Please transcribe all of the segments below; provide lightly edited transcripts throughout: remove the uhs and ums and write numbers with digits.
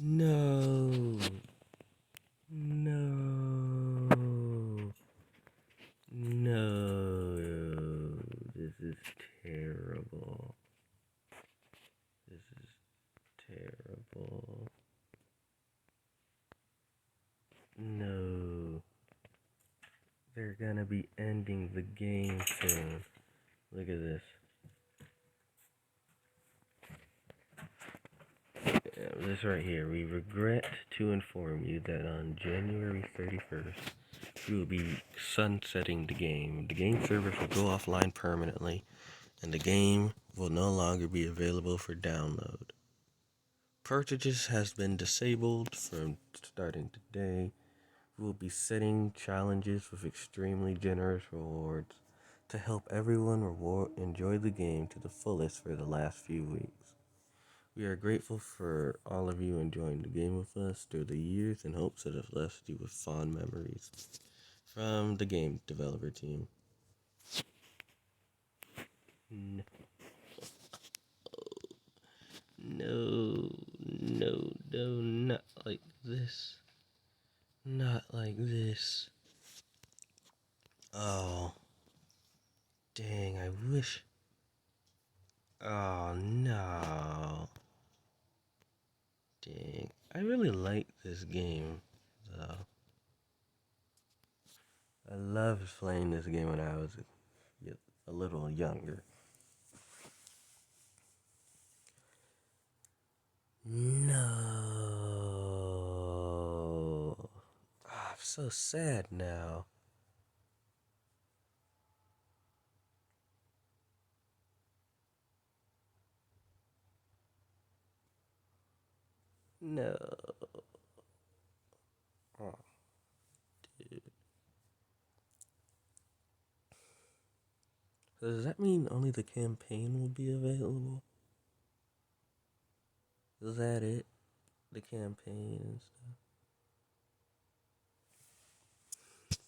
No. No. No. This is terrible. This is terrible. No. They're gonna be ending the game soon. Look at this. This right here. We regret to inform you that on January 31st, we will be sunsetting the game. The game servers will go offline permanently, and the game will no longer be available for download. Purchases has been disabled from starting today. We will be setting challenges with extremely generous rewards to help everyone enjoy the game to the fullest for the last few weeks. We are grateful for all of you enjoying the game with us through the years and hopes that have left you with fond memories. From the game developer team. No, no, no, not like this. Not like this. Oh, dang, I wish. Oh, no. Dang, I really like this game, though. I loved playing this game when I was a little younger. No. I'm so sad now. No. Oh, dude. So does that mean only the campaign will be available? Is that it? The campaign and stuff?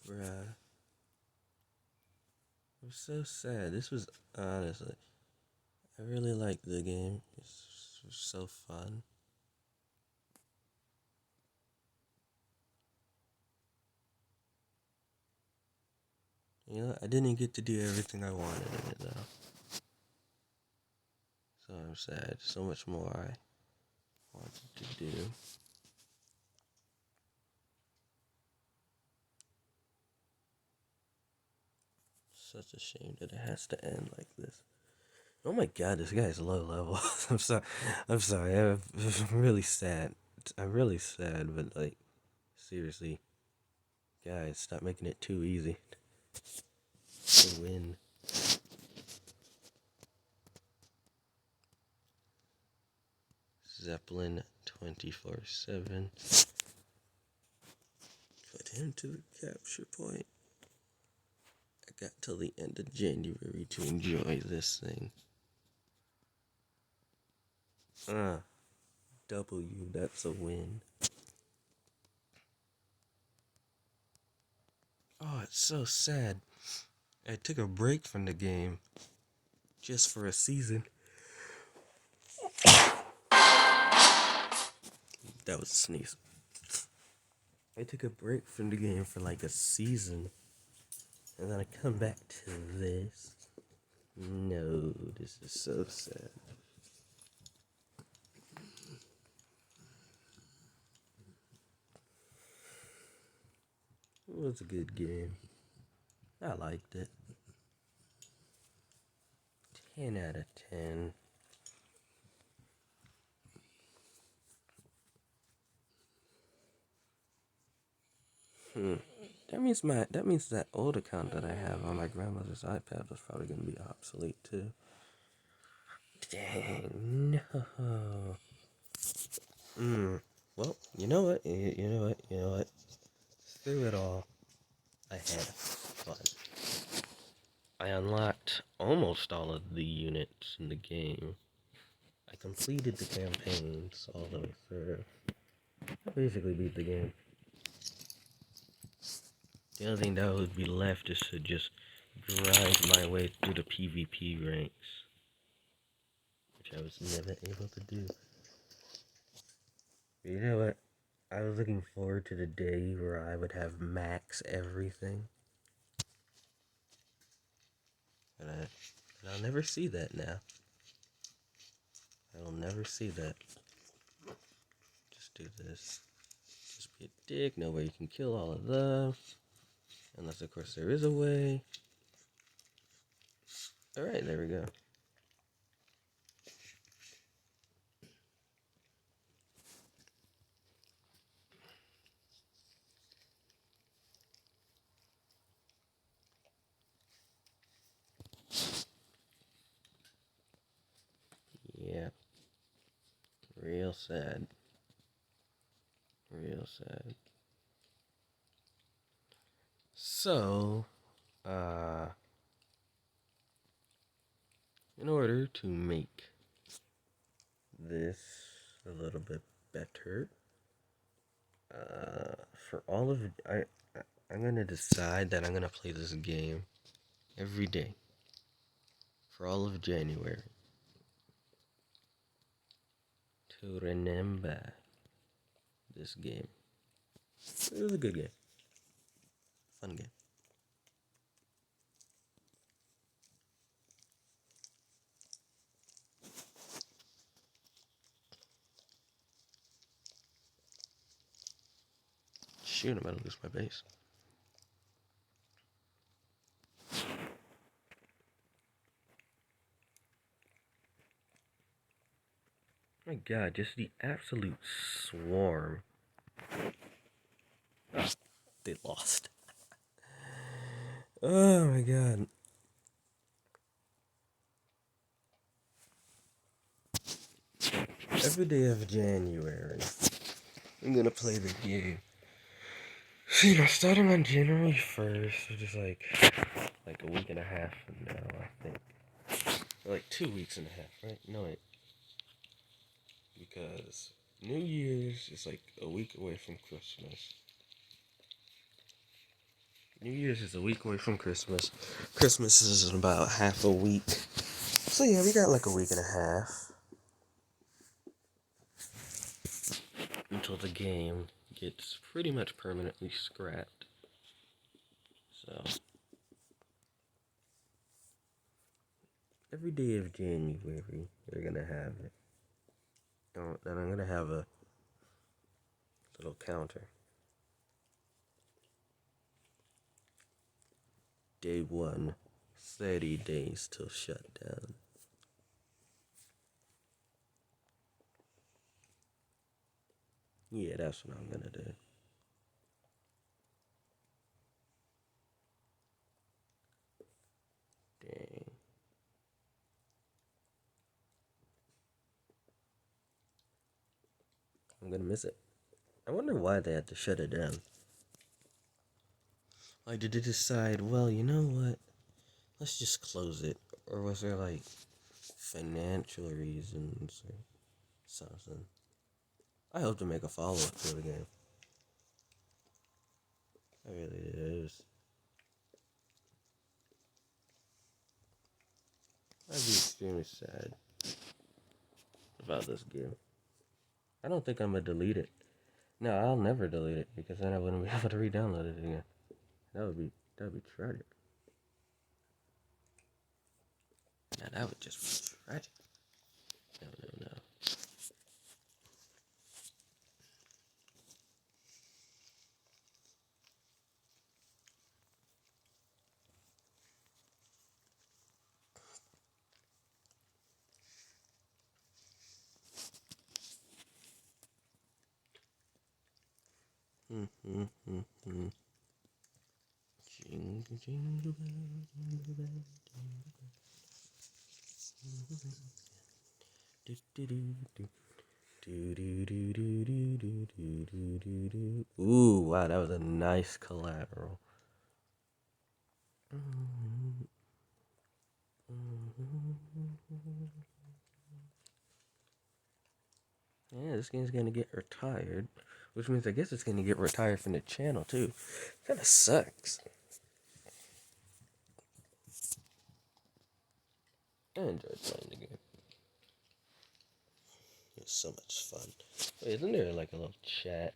Bruh. I'm so sad. This was honestly, I really liked the game. It was so fun. You know, I didn't get to do everything I wanted in it though. So I'm sad. So much more I wanted to do. Such a shame that it has to end like this. Oh my god, this guy's low level. I'm sorry. I'm sorry. I'm really sad. I'm really sad, but like, seriously, guys, stop making it too easy to win. Zeppelin 24/7. Put him to the capture point. I got till the end of January to enjoy this thing. W, that's a win. Oh, it's so sad. I took a break from the game just for a season. That was a sneeze. I took a break from the game for like a season. And then I come back to this. No, this is so sad. It was a good game. I liked it. 10 out of 10. That means that old account that I have on my grandmother's iPad was probably gonna be obsolete too. Dang, no. Well, you know what? You know what? Through it all, I had fun. I unlocked almost all of the units in the game. I completed the campaigns all the way through. I basically beat the game. The only thing that would be left is to just grind my way through the PvP ranks, which I was never able to do. You know what? I was looking forward to the day where I would have max everything. And I'll never see that now. I'll never see that. Just do this. Just be a dick. No way you can kill all of those. Unless, of course, there is a way. Alright, there we go. Yeah. Real sad. Real sad. So, in order to make this a little bit better, for all of I'm gonna decide that I'm gonna play this game every day for all of January to remember this game. It was a good game, fun game. Shoot, I'm about to lose my base. My God, just the absolute swarm. Oh, they lost. Oh my God. Every day of January, I'm gonna play the game. So, starting on January 1st, which is like a week and a half from now, I think. Or like 2 weeks and a half, right? No, wait. Because New Year's is like a week away from Christmas. New Year's is a week away from Christmas. Christmas is in about half a week. So yeah, we got like a week and a half until the game gets pretty much permanently scrapped. So every day of January, we're gonna have it. And I'm gonna have a little counter. Day 1, 30 days till shutdown. Yeah, that's what I'm gonna do. Dang. I'm gonna miss it. I wonder why they had to shut it down. Like, did they decide, well, you know what? Let's just close it. Or was there, like, financial reasons or something? I hope to make a follow-up to the game. I really do. I'd be extremely sad about this game. I don't think I'm gonna delete it. No, I'll never delete it because then I wouldn't be able to re-download it again. That would be tragic. Now that would just be tragic. No. Jingle, jingle bell, jingle bell, jingle bell. Do do do do. Do do do do do do do do do do. Ooh, wow, that was a nice collateral. Yeah, this game's gonna get retired, which means I guess it's gonna get retired from the channel too. Kinda sucks. I enjoyed playing the game. is so much fun. Wait, isn't there like a little chat?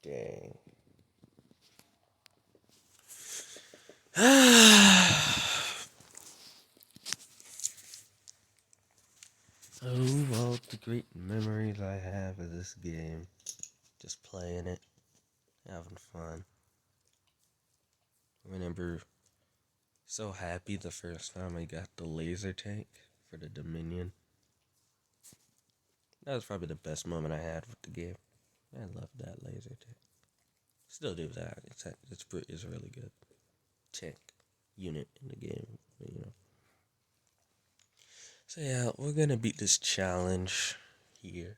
Dang. Oh, all the great memories I have of this game. Just playing it, having fun. I remember so happy the first time I got the laser tank for the Dominion. That was probably the best moment I had with the game. I loved that laser tank. Still do that. It's really good tank unit in the game, you know. So yeah, we're gonna beat this challenge here.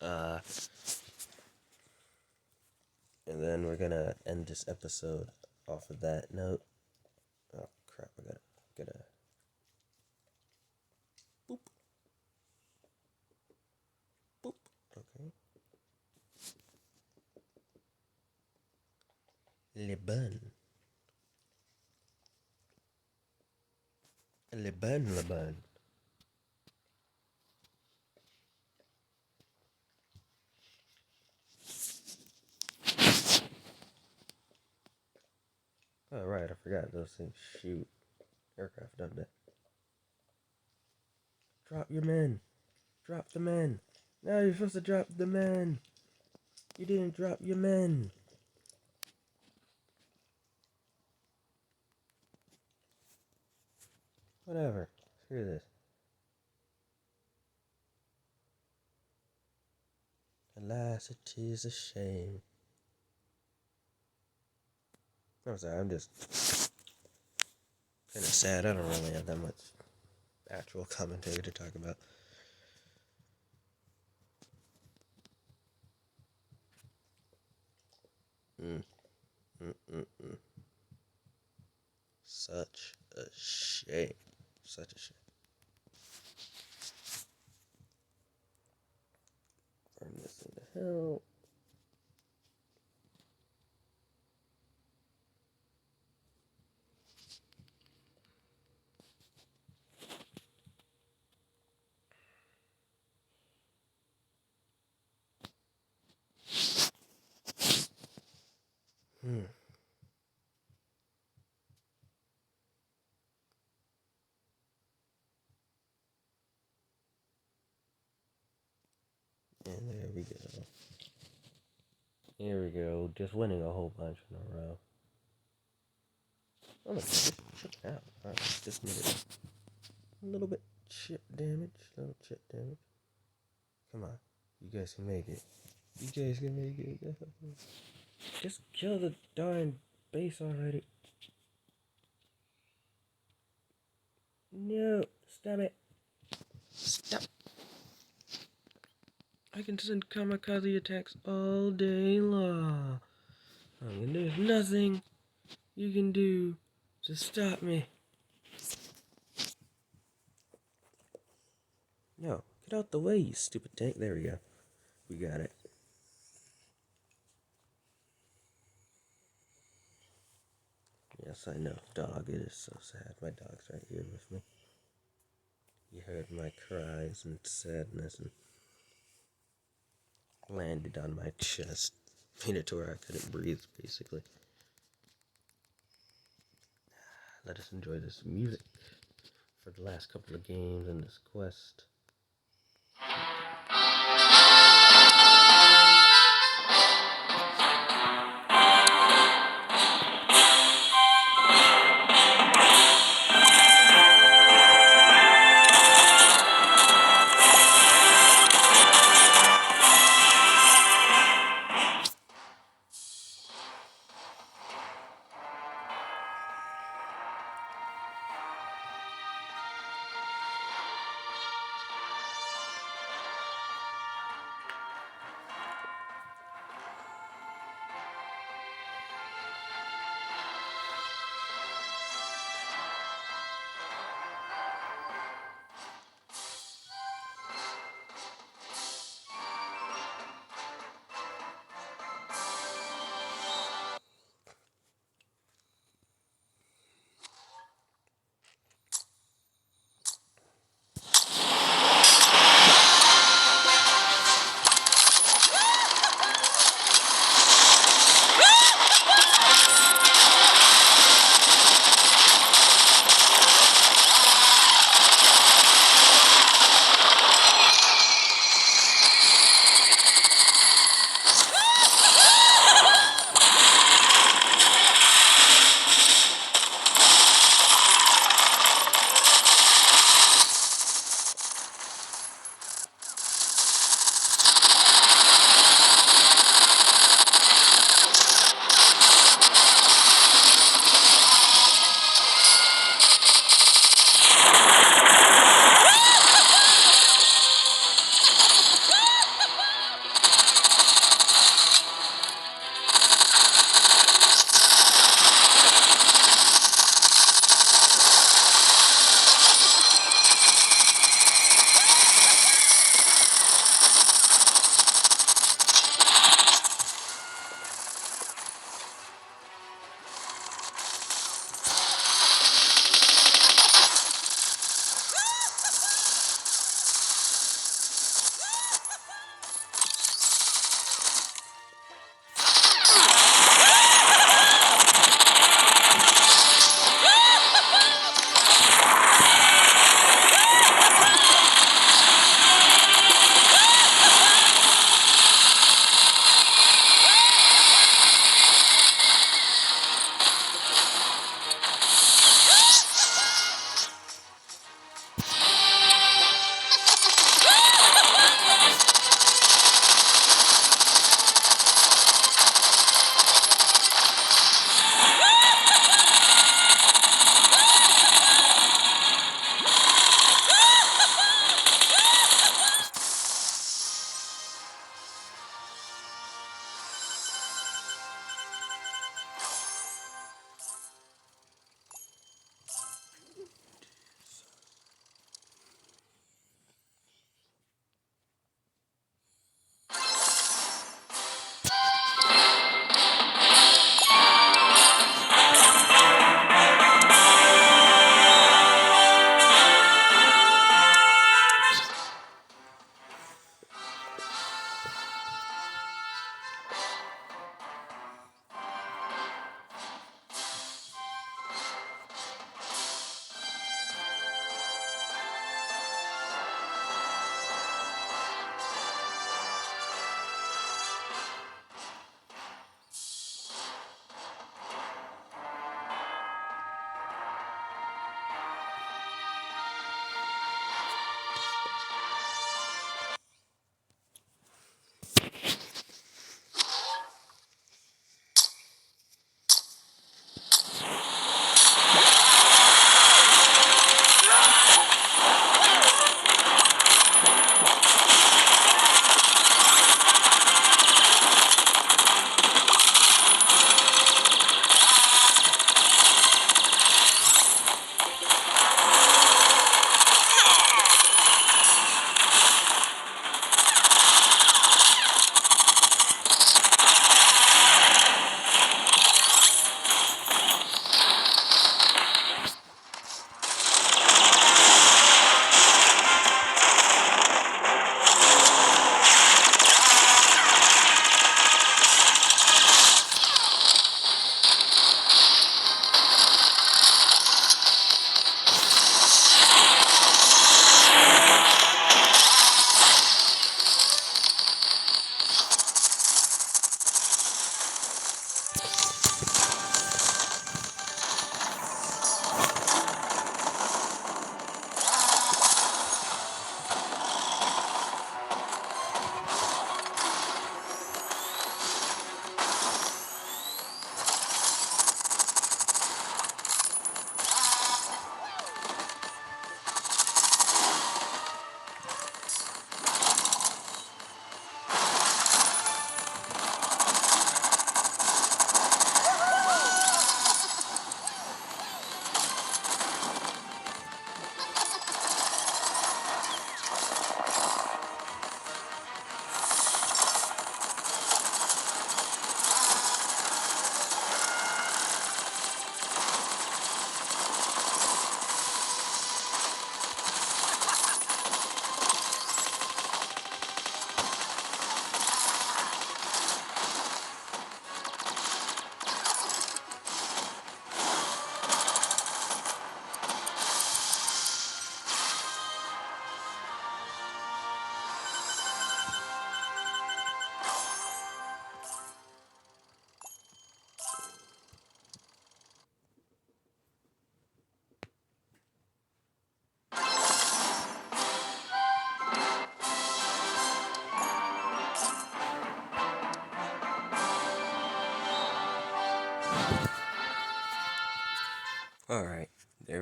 And then we're gonna end this episode off of that note. Oh crap! I gotta boop boop. Okay. Le bon. Le bon, le bon. Oh right, I forgot those things shoot aircraft, don't they? Drop your men. Drop the men. No, you're supposed to drop the men. You didn't drop your men. Whatever. Screw this. Alas, it is a shame. I'm sorry, I'm just kind of sad. I don't really have that much actual commentary to talk about. Such a shame. Such a shame. Burn this into hell. And there we go. Here we go. Just winning a whole bunch in a row. Oh, just chip out. Alright, just needed a little bit chip damage. Little chip damage. Come on. You guys can make it. You guys can make it. Just kill the darn base already. No. Stop it. Stop. I can send kamikaze attacks all day long. And there's nothing you can do to stop me. No, get out the way, you stupid tank. There we go. We got it. Yes, I know, dog. It is so sad. My dog's right here with me. He heard my cries and sadness and landed on my chest. Made it to where I couldn't breathe, basically. Let us enjoy this music for the last couple of games in this quest.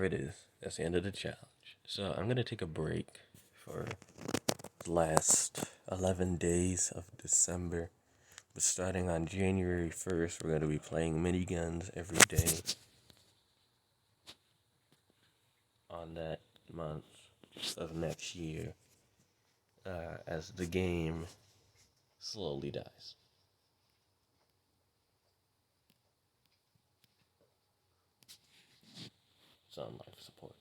it is. That's the end of the challenge. So I'm gonna take a break for the last 11 days of December. But starting on January 1st, we're gonna be playing miniguns every day on that month of next year, as the game slowly dies. It's on life support.